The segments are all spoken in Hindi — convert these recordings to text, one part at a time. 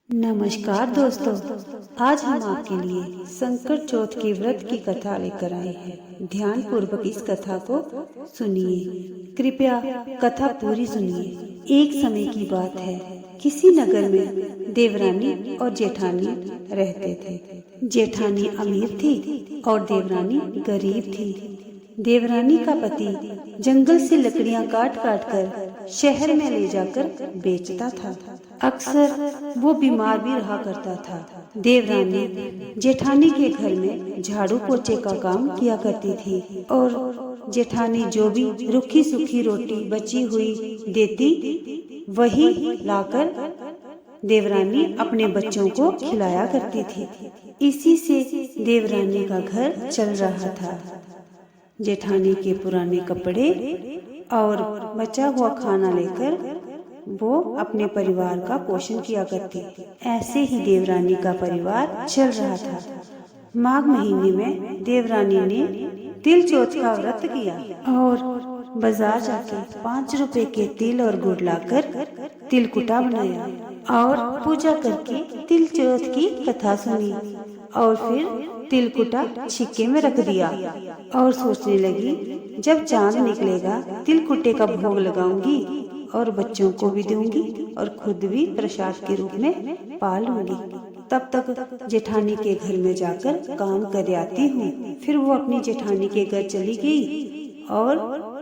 नमस्कार दोस्तों, आज हम आपके लिए संकट चौथ के व्रत की कथा लेकर आए हैं। ध्यान पूर्वक इस कथा को सुनिए। कृपया कथा पूरी सुनिए। एक समय की बात है, किसी नगर में देवरानी और जेठानी रहते थे। जेठानी अमीर थी और देवरानी गरीब थी। देवरानी का पति जंगल से लकड़ियां काट काट कर शहर में ले जाकर बेचता था। अक्सर वो बीमार भी रहा करता था। देवरानी जेठानी के घर में झाड़ू पोछे का काम किया करती थी और जेठानी जो भी रूखी सूखी रोटी बची हुई देती वही लाकर देवरानी अपने बच्चों को खिलाया करती थी। इसी से देवरानी का घर चल रहा था। जेठानी के पुराने कपड़े और बचा हुआ खाना लेकर वो अपने परिवार का पोषण किया करती। ऐसे ही देवरानी का परिवार चल रहा था। माघ महीने में देवरानी ने तिल चौथ का व्रत किया और बाजार जाके 5 रुपए के तिल और गुड़ लाकर तिलकुटा बनाया और पूजा करके तिल चौथ की कथा सुनी और फिर तिलकुटा छिक्के में रख दिया और सोचने लगी, जब चांद निकलेगा तिलकुटे का भोग लगाऊंगी और बच्चों को भी दूंगी और खुद भी प्रसाद के रूप में पालूंगी। तब तक जेठानी के घर में जाकर काम कर आती हूँ। फिर वो अपनी जेठानी के घर चली गई और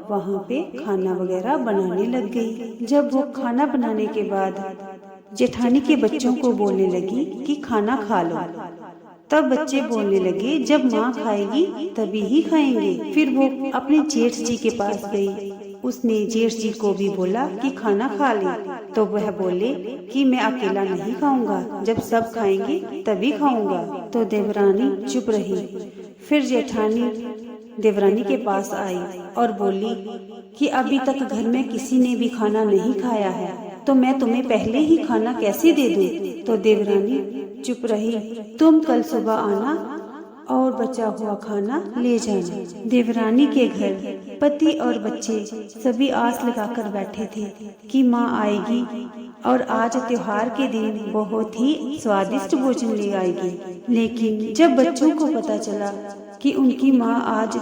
वहाँ पे खाना वगैरह बनाने लग गई। जब वो खाना बनाने के बाद जेठानी के बच्चों को बोलने लगी कि खाना खा लो, तब बच्चे बोलने लगे, जब माँ खाएगी तभी ही खाएंगे। फिर वो अपने जेठ जी के पास गई। उसने जेठ जी को भी बोला कि खाना खा ले, तो वह बोले कि मैं अकेला नहीं खाऊंगा, जब सब खाएंगे तभी खाऊंगा। तो देवरानी चुप रही। फिर जेठानी देवरानी के पास आई और बोली कि अभी तक घर में किसी ने भी खाना नहीं खाया है, तो मैं तुम्हें पहले ही खाना कैसे दे दूं? तो देवरानी चुप रही। तुम कल सुबह आना और बचा हुआ खाना ले जाना। देवरानी के घर पति और बच्चे सभी आस लगाकर बैठे थे कि माँ आएगी और आज त्योहार के दिन बहुत ही स्वादिष्ट भोजन ले आएगी। लेकिन जब बच्चों को पता चला कि उनकी माँ आज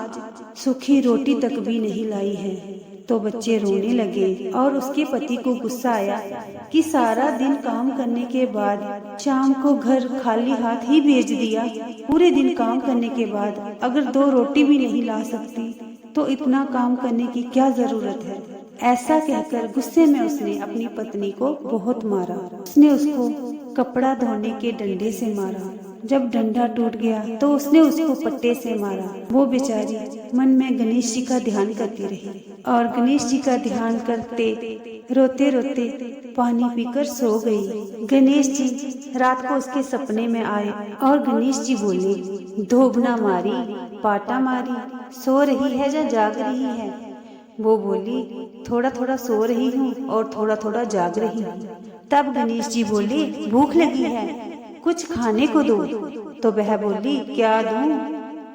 सूखी रोटी तक भी नहीं लाई है, तो बच्चे रोने लगे और उसके पति को गुस्सा आया कि सारा दिन काम करने के बाद शाम को घर खाली हाथ ही भेज दिया। पूरे दिन काम करने के बाद अगर 2 रोटी भी नहीं ला सकती तो इतना काम करने की क्या जरूरत है। ऐसा कहकर गुस्से में उसने अपनी पत्नी को बहुत मारा। उसने उसको कपड़ा धोने के डंडे से मारा। जब डंडा टूट गया तो उसने उसको पट्टे से मारा। वो बेचारी मन में गणेश जी का ध्यान करती रही और गणेश जी का ध्यान करते रोते रोते पानी पीकर सो गई। गणेश जी रात को उसके सपने में आए और गणेश जी बोले, धोबना मारी, पाटा मारी, सो रही है या जाग रही है? वो बोली, थोड़ा थोड़ा सो रही हूँ और थोड़ा थोड़ा जाग रही हूँ। तब गणेश जी बोले, भूख लगी है, कुछ खाने को दो। तो वह बोली, क्या दूं?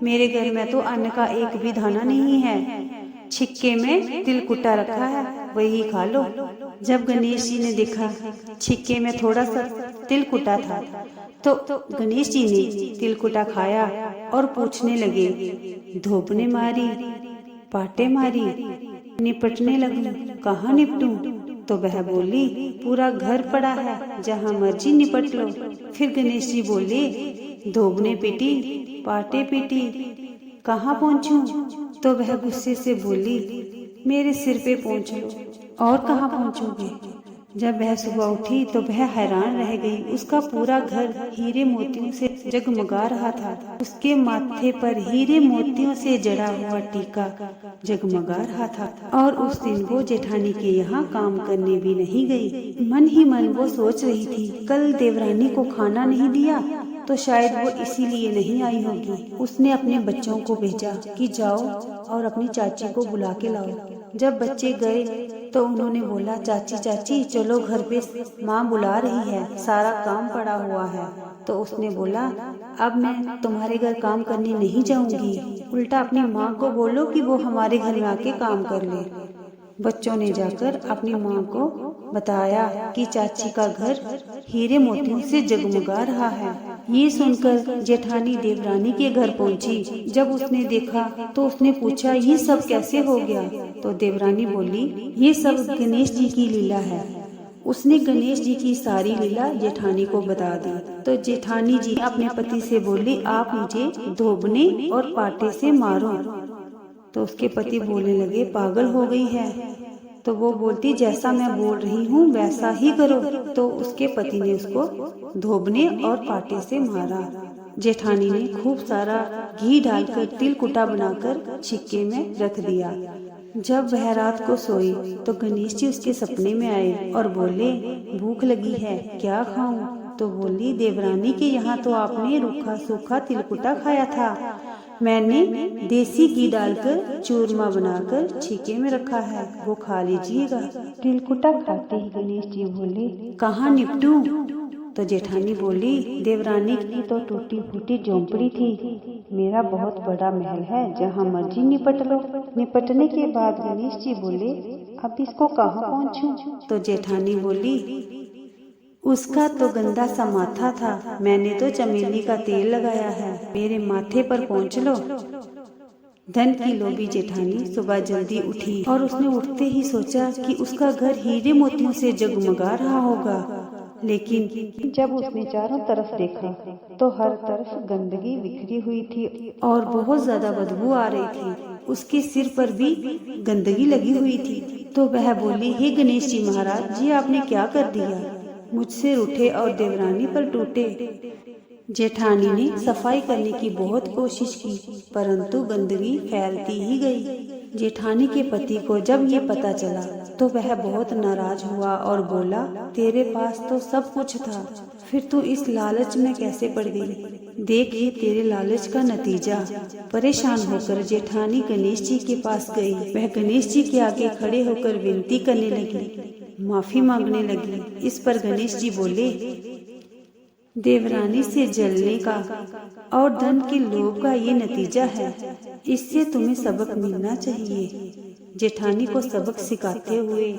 मेरे घर में तो अन्न का एक भी दाना नहीं है। छिक्के में तिलकुटा रखा है, वही खा लो। जब गणेश जी ने देखा छिक्के में थोड़ा सा तिलकुटा था, तो गणेश जी ने तिलकुटा खाया और पूछने लगे, धोबने मारी, पाटे मारी, निपटने लगी, कहाँ निपटूं? तो वह बोली, पूरा घर पड़ा है, जहाँ मर्जी निपट लो। फिर गणेश जी बोले, धोबने पीटी, पाटे पीटी, कहाँ पहुँचूं? तो वह गुस्से से बोली, मेरे सिर पे पहुँच लो। और कहाँ पहुँचोगे? जब वह सुबह उठी तो वह हैरान रह गई। उसका पूरा घर हीरे मोतियों से जगमगा रहा था। उसके माथे पर हीरे मोतियों से जड़ा हुआ टीका जगमगा रहा था। और उस दिन वो जेठानी के यहाँ काम करने भी नहीं गई। मन ही मन वो सोच रही थी, कल देवरानी को खाना नहीं दिया तो शायद वो इसीलिए नहीं आई होगी। उसने अपने बच्चों को भेजा कि जाओ और अपनी चाची को बुला के लाओ। जब बच्चे गए तो उन्होंने बोला, चाची चाची चलो घर पे माँ बुला रही है, सारा काम पड़ा हुआ है। तो उसने बोला, अब मैं तुम्हारे घर काम करने नहीं जाऊंगी, उल्टा अपनी माँ को बोलो कि वो हमारे घर में आके काम कर ले। बच्चों ने जाकर अपनी माँ को बताया कि चाची का घर हीरे मोतियों से जगमगा रहा है। ये सुनकर जेठानी देवरानी के घर पहुंची। जब उसने देखा तो उसने पूछा, ये सब कैसे हो गया? तो देवरानी बोली, ये सब गणेश जी की लीला है। उसने गणेश जी की सारी लीला जेठानी को बता दी। तो जेठानी जी अपने पति से बोली, आप मुझे धोबने और पाटे से मारो। तो उसके पति बोलने लगे, पागल हो गई है? तो वो बोलती, जैसा मैं बोल रही हूँ वैसा ही करो। तो उसके पति ने उसको धोबने और पाटे से मारा। जेठानी ने खूब सारा घी डालकर तिलकुटा बनाकर छिक्के में रख दिया। जब वह रात को सोई तो गणेश जी उसके सपने में आए और बोले, भूख लगी है, क्या खाऊं? तो बोली, देवरानी के यहाँ तो आपने रूखा सूखा तिलकुटा खाया था, मैंने देसी घी डालकर चूरमा बनाकर छीके में रखा है, वो खा लीजिएगा। तिलकुटा खाते ही गणेश जी बोले, कहाँ निपटूं? तो जेठानी बोली, देवरानी की तो टूटी फूटी झोंपड़ी थी, मेरा बहुत बड़ा महल है, जहाँ मर्जी निपट लो। निपटने के बाद गणेश जी बोले, अब इसको कहाँ पहुँचूं? तो जेठानी बोली, उसका तो गंदा सा माथा था, मैंने तो चमेली का तेल लगाया है, मेरे माथे पर पहुँच लो। धन की लोभी जेठानी सुबह जल्दी उठी और उसने उठते ही सोचा कि उसका घर हीरे मोतियों से जगमगा रहा होगा। लेकिन जब उसने चारों तरफ देखा तो हर तरफ गंदगी बिखरी हुई थी और बहुत ज्यादा बदबू आ रही थी। उसके सिर पर भी गंदगी लगी हुई थी। तो वह बोली, हे गणेश जी महाराज जी, आपने क्या कर दिया? मुझसे रूठे और देवरानी पर टूटे। जेठानी ने सफाई करने की बहुत कोशिश की, परंतु गंदगी फैलती ही गई। जेठानी के पति को जब ये पता चला तो वह बहुत नाराज हुआ और बोला, तेरे पास तो सब कुछ था, फिर तू इस लालच में कैसे पड़ गई? देख ये तेरे लालच का नतीजा। परेशान होकर जेठानी गणेश जी के पास गई। वह गणेश जी के आगे खड़े होकर विनती करने लगी, माफी मांगने लगी। इस पर गणेश जी बोले, देवरानी से जलने का और धन के लोभ का ये नतीजा है, इससे तुम्हें सबक मिलना चाहिए। जेठानी को सबक सिखाते हुए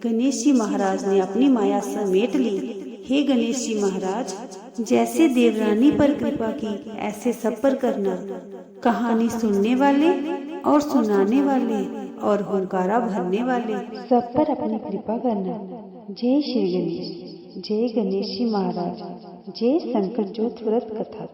गणेश जी महाराज ने अपनी माया समेट ली। हे गणेश जी महाराज, जैसे देवरानी पर कृपा की ऐसे सब पर करना। कहानी सुनने वाले और सुनाने वाले और हुंकारा भरने वाले सब पर अपनी कृपा करना। जय श्री गणेश, जय गणेश जी महाराज, जय संकट ज्योत व्रत कथा।